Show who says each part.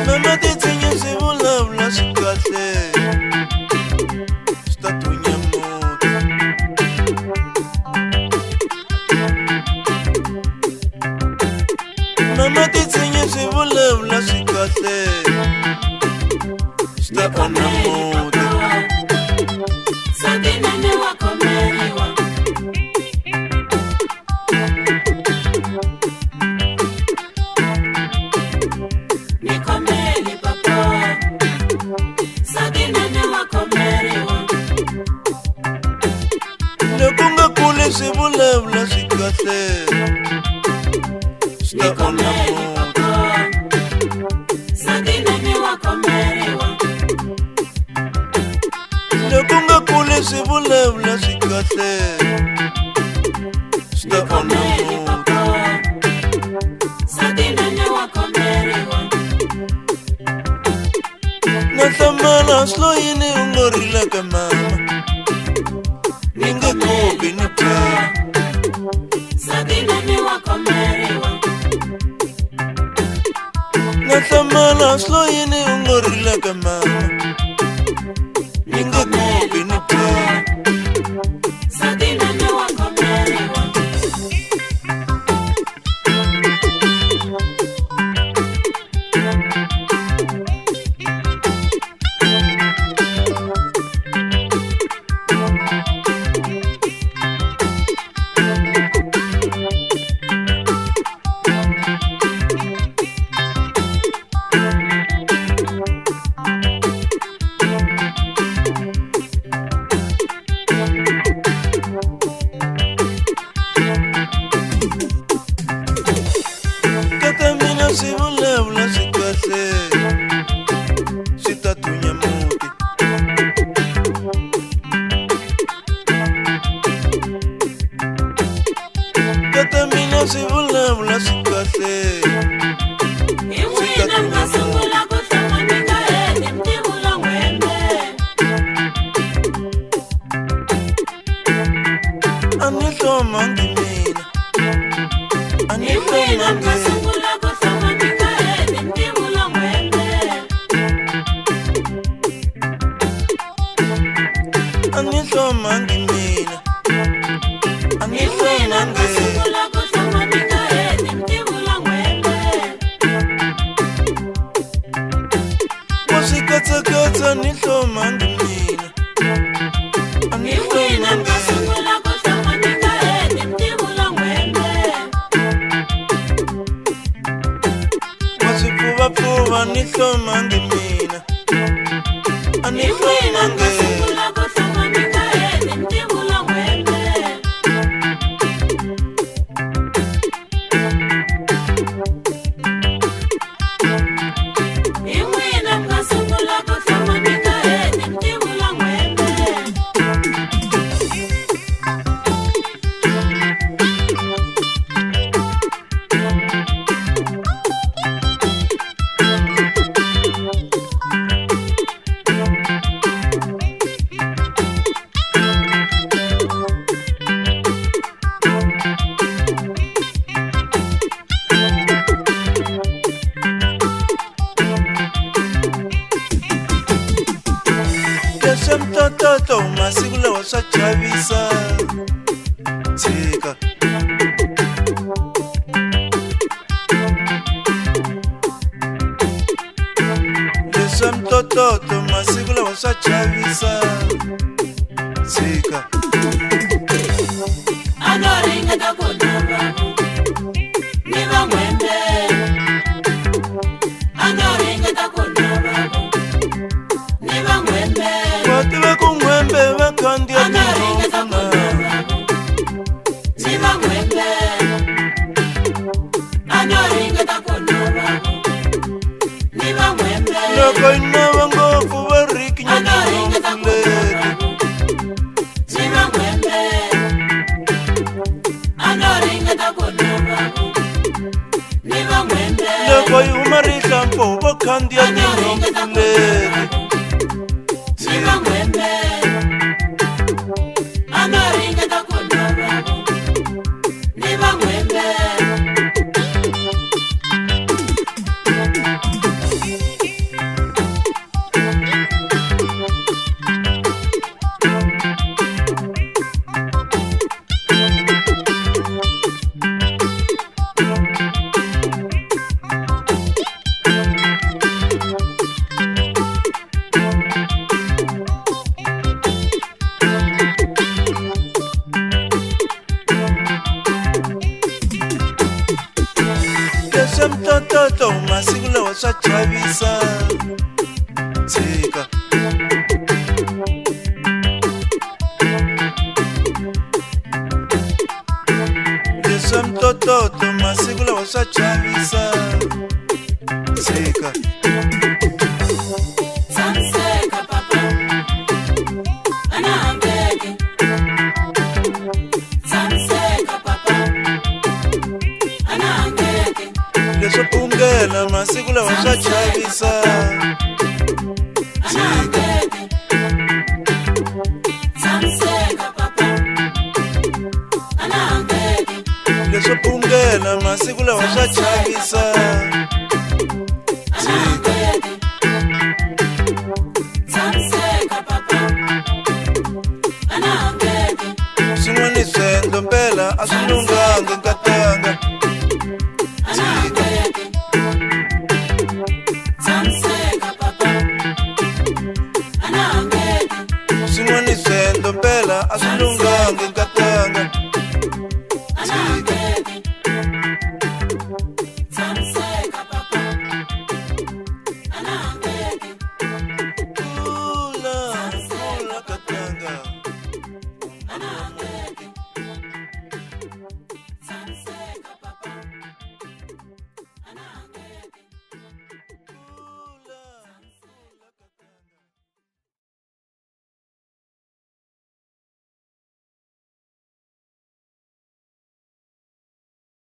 Speaker 1: Mama titsenya se vulavula swi kahle swi ta tunya muti. Mama titsenya se vulavula swi kahle swi ta onha muti.
Speaker 2: Satinene wa khomeriwa ni khomeli papa. Satinene wa khomeriwa
Speaker 1: Loko nga kule swi vulavula swi kahle swi ta onha muti.
Speaker 2: Satinene wa khomeriwa
Speaker 1: Loko nga kule swi vulavula swi kahle swi ta onha muti.
Speaker 2: Satinene wa khomeriwa
Speaker 1: Na hlamala sloyini u ngo rilaka mama ni nge kopi ni tela.
Speaker 2: Satinene wa khomeriwa
Speaker 1: Na hlamala sloyini u ngo rilaka mama ni nge kopi ni tela.
Speaker 2: Satinene wa khomeriwa
Speaker 1: Kata mina swi vulavula swi kahle swi ta tunya muti. Kata mina swi vulavula swi kahle
Speaker 2: hi wena nga sungula ku tlanga mi nga heti mi tivula n'wembe.
Speaker 1: a ni hlomangi mina a ni
Speaker 2: Hi wena nga
Speaker 1: hlomangi.
Speaker 2: sungula ku tlanga mi nga heti mi tivula n'wembe.
Speaker 1: A ni hlomangi mina a ni
Speaker 2: Hi wena nga
Speaker 1: hlomangi.
Speaker 2: sungula ku tlanga mi nga heti mi tivula n'wembe.
Speaker 1: Wa swi katsakatsa ni hlomangi mina a ni
Speaker 2: Hi wena nga
Speaker 1: hlomangi.
Speaker 2: sungula ku tlanga mi nga heti mi tivula n'wembe.
Speaker 1: Wa swi pfuvapfuva ni hlomangi mina a ni
Speaker 2: Hi wena nga
Speaker 1: hlomangi.
Speaker 2: sungula ku tlanga mi nga heti mi tivula n'wembe. Hi wena nga sungula ku tlanga mi nga heti mi tivula n'wembe.
Speaker 1: Leswi mtototo masiku lawa swa chavisa tshika. Leswi mtototo masiku lawa swa chavisa tshika.
Speaker 2: A no ringeta ku dya vanhu ni va n'wembe. A no ringeta ku dya vanhu ni va n'wembe.
Speaker 1: Wa tiva ku n'wembe va khandziya
Speaker 2: A no ringeta ku dya
Speaker 1: tinhompfu
Speaker 2: vanhu ni va n'wembe. A no ringeta ku dya vanhu ni va n'wembe.
Speaker 1: loko yi nava ngopfu va rikinya
Speaker 2: A no ringeta
Speaker 1: tinhompfu
Speaker 2: ku dya
Speaker 1: leti.
Speaker 2: vanhu ni va n'wembe. A no ringeta ku dya vanhu ni va n'wembe.
Speaker 1: Loko yi huma rihlampfu va khandziya tinhompfu leti.
Speaker 2: Ni va n'wembe.
Speaker 1: leswa mtototo masiku lawa swa chavisa tshika leswa mtototo masiku lawa swa chavisa tshika
Speaker 2: Tshamiseka papa ana hambeke Tshamiseka papa ana hambeke
Speaker 1: leswo phungela masiku lawa swa chavisa
Speaker 2: ana hambeke Tshamiseka papa ana hambeke
Speaker 1: leswo phungela masiku lawa swa chavisa
Speaker 2: ana hambeke Tshamiseka papa ana hambeke
Speaker 1: swin'wana swendlo mpela a swi lungangi